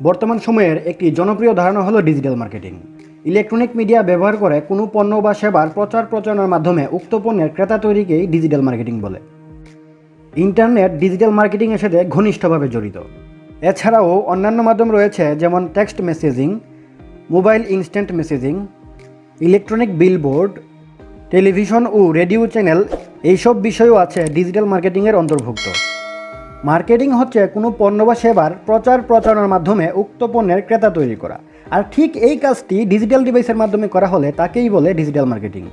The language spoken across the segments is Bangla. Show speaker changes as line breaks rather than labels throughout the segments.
বর্তমান সময়ের একটি জনপ্রিয় ধারণা হলো ডিজিটাল মার্কেটিং। ইলেকট্রনিক মিডিয়া ব্যবহার করে কোনো পণ্য বা সেবার প্রচার প্রচারণার মাধ্যমে উক্ত পণ্যের ক্রেতা তৈরিকেই ডিজিটাল মার্কেটিং বলে। ইন্টারনেট ডিজিটাল মার্কেটিংয়ের সাথে ঘনিষ্ঠভাবে জড়িত। এছাড়াও অন্যান্য মাধ্যম রয়েছে, যেমন text messaging, mobile instant messaging, electronic billboard, television ও রেডিও চ্যানেল। এইসব বিষয়ও আছে ডিজিটাল মার্কেটিংয়ের অন্তর্ভুক্ত। মার্কেটিং হচ্ছে কোনো পণ্য বা সেবার প্রচার প্রচারণার মাধ্যমে উক্ত পণ্যের ক্রেতা তৈরি করা। আর ঠিক এই কাজটি ডিজিটাল ডিভাইসের মাধ্যমে করা হলে তাকেই বলে ডিজিটাল মার্কেটিং।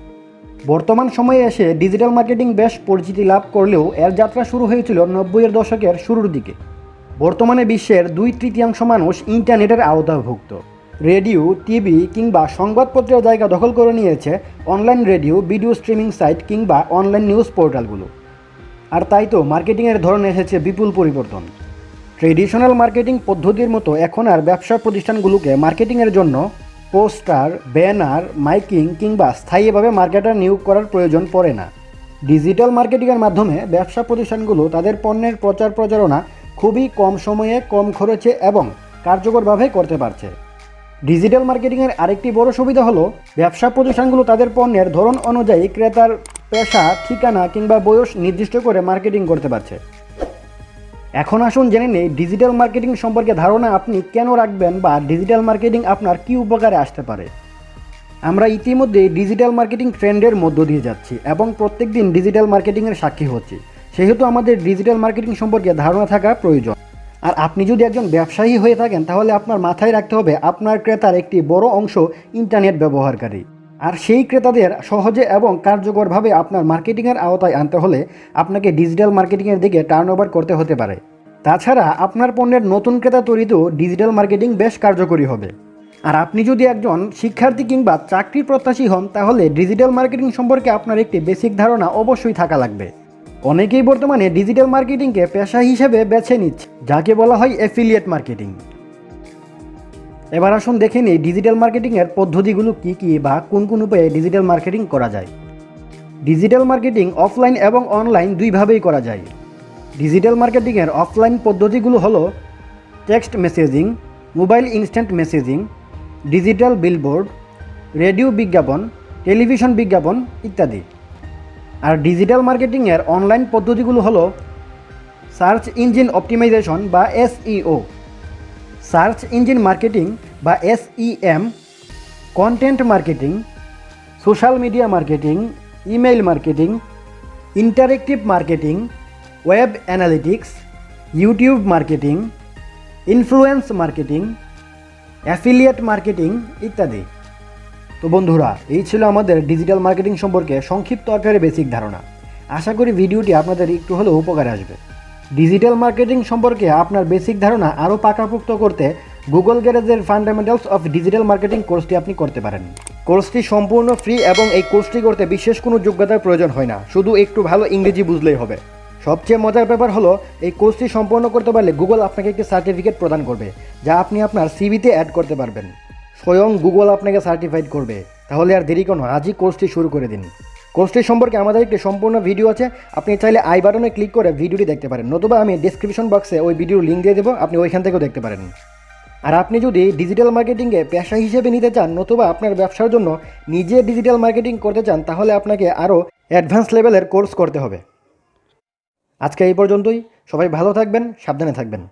বর্তমান সময়ে এসে ডিজিটাল মার্কেটিং বেশ পরিচিতি লাভ করলেও এর যাত্রা শুরু হয়েছিল 90-এর দশকের শুরুর দিকে। বর্তমানে বিশ্বের 2/3 মানুষ ইন্টারনেটের আওতাভুক্ত। রেডিও, টিভি কিংবা সংবাদপত্রের জায়গা দখল করে নিয়েছে online radio, video streaming site কিংবা অনলাইন নিউজ পোর্টালগুলো। আর তাই তো মার্কেটিংয়ের ধরন এসেছে বিপুল পরিবর্তন। ট্রেডিশনাল মার্কেটিং পদ্ধতির মতো এখন আর ব্যবসা প্রতিষ্ঠানগুলোকে মার্কেটিংয়ের জন্য পোস্টার, ব্যানার, মাইকিং কিংবা স্থায়ীভাবে মার্কেটার নিয়োগ করার প্রয়োজন পড়ে না। ডিজিটাল মার্কেটিংয়ের মাধ্যমে ব্যবসা প্রতিষ্ঠানগুলো তাদের পণ্যের প্রচার প্রচারণা খুবই কম সময়ে, কম খরচে এবং কার্যকরভাবে করতে পারছে। ডিজিটাল মার্কেটিংয়ের আরেকটি বড় সুবিধা হলো ব্যবসা প্রতিষ্ঠানগুলো তাদের পণ্যের ধরন অনুযায়ী ক্রেতার পেশা, ঠিকানা কিংবা বয়স নির্দিষ্ট করে মার্কেটিং করতে পারছে। এখন আসুন জেনে নেই ডিজিটাল মার্কেটিং সম্পর্কে ধারণা আপনি কেন রাখবেন বা ডিজিটাল মার্কেটিং আপনার কী উপকারে আসতে পারে। আমরা ইতিমধ্যে ডিজিটাল মার্কেটিং ট্রেন্ডের মধ্য দিয়ে যাচ্ছি এবং প্রত্যেক দিন ডিজিটাল মার্কেটিংয়ের সাক্ষী হচ্ছি। সেহেতু আমাদের ডিজিটাল মার্কেটিং সম্পর্কে ধারণা থাকা প্রয়োজন। আর আপনি যদি একজন ব্যবসায়ী হয়ে থাকেন তাহলে আপনার মাথায় রাখতে হবে আপনার ক্রেতার একটি বড় অংশ ইন্টারনেট ব্যবহারকারী। আর সেই ক্রেতাদের সহজে এবং কার্যকরভাবে আপনার মার্কেটিংয়ের আওতায় আনতে হলে আপনাকে ডিজিটাল মার্কেটিংয়ের দিকে টার্নওভার করতে হতে পারে। তাছাড়া আপনার পণ্যের নতুন ক্রেতা তৈরিতেও ডিজিটাল মার্কেটিং বেশ কার্যকরী হবে। আর আপনি যদি একজন শিক্ষার্থী কিংবা চাকরি প্রত্যাশী হন তাহলে ডিজিটাল মার্কেটিং সম্পর্কে আপনার একটি বেসিক ধারণা অবশ্যই থাকা লাগবে। অনেকেই বর্তমানে ডিজিটাল মার্কেটিংকে পেশা হিসেবে বেছে নিচ্ছে, যাকে বলা হয় অ্যাফিলিয়েট মার্কেটিং। এবার আসুন দেখে নিই ডিজিটাল মার্কেটিংয়ের পদ্ধতিগুলো কী কী বা কোন কোন উপায়ে ডিজিটাল মার্কেটিং করা যায়। ডিজিটাল মার্কেটিং অফলাইন এবং অনলাইন দুইভাবেই করা যায়। ডিজিটাল মার্কেটিংয়ের অফলাইন পদ্ধতিগুলো হলো text messaging, mobile instant messaging, digital billboard, radio বিজ্ঞাপন, টেলিভিশন বিজ্ঞাপন ইত্যাদি। আর ডিজিটাল মার্কেটিংয়ের অনলাইন পদ্ধতিগুলো হলো সার্চ ইঞ্জিন অপটিমাইজেশন বা SEO, সার্চ ইঞ্জিন মার্কেটিং বা SEM, content marketing, social media marketing, email marketing, interactive marketing, web analytics, YouTube marketing, influence marketing, affiliate marketing ইত্যাদি। তো বন্ধুরা, এই ছিল আমাদের ডিজিটাল মার্কেটিং সম্পর্কে সংক্ষিপ্ত আকারে বেসিক ধারণা। আশা করি ভিডিওটি আপনাদের একটু হলেও উপকারে আসবে। ডিজিটাল মার্কেটিং সম্পর্কে আপনার বেসিক ধারণা আরও পাকাপোক্ত করতে গুগল গ্যারেজের ফান্ডামেন্টালস অফ ডিজিটাল মার্কেটিং কোর্সটি আপনি করতে পারেন। কোর্সটি সম্পূর্ণ ফ্রি এবং এই কোর্সটি করতে বিশেষ কোনো যোগ্যতার প্রয়োজন হয় না, শুধু একটু ভালো ইংরেজি বুঝলেই হবে। সবচেয়ে মজার ব্যাপার হলো এই কোর্সটি সম্পন্ন করতে পারলে গুগল আপনাকে একটি সার্টিফিকেট প্রদান করবে, যা আপনি আপনার সিভিতে অ্যাড করতে পারবেন। স্বয়ং গুগল আপনাকে সার্টিফাইড করবে। তাহলে আর দেরি কেন, আজই কোর্সটি শুরু করে দিন। কোর্সটি সম্পর্কে আমাদের একটি সম্পূর্ণ ভিডিও আছে, আপনি চাইলে আই বাটনে ক্লিক করে ভিডিওটি দেখতে পারেন, নতুবা আমি ডেসক্রিপশন বক্সে ওই ভিডিওর লিঙ্ক দিয়ে দেবো, আপনি ওইখান থেকেও দেখতে পারেন। আর আপনি যদি ডিজিটাল মার্কেটিংকে পেশা হিসেবে নিতে চান, নতুবা আপনার ব্যবসার জন্য নিজে ডিজিটাল মার্কেটিং করতে চান, তাহলে আপনাকে আরও অ্যাডভান্স লেভেলের কোর্স করতে হবে। আজকে এই পর্যন্তই। সবাই ভালো থাকবেন, সাবধানে থাকবেন।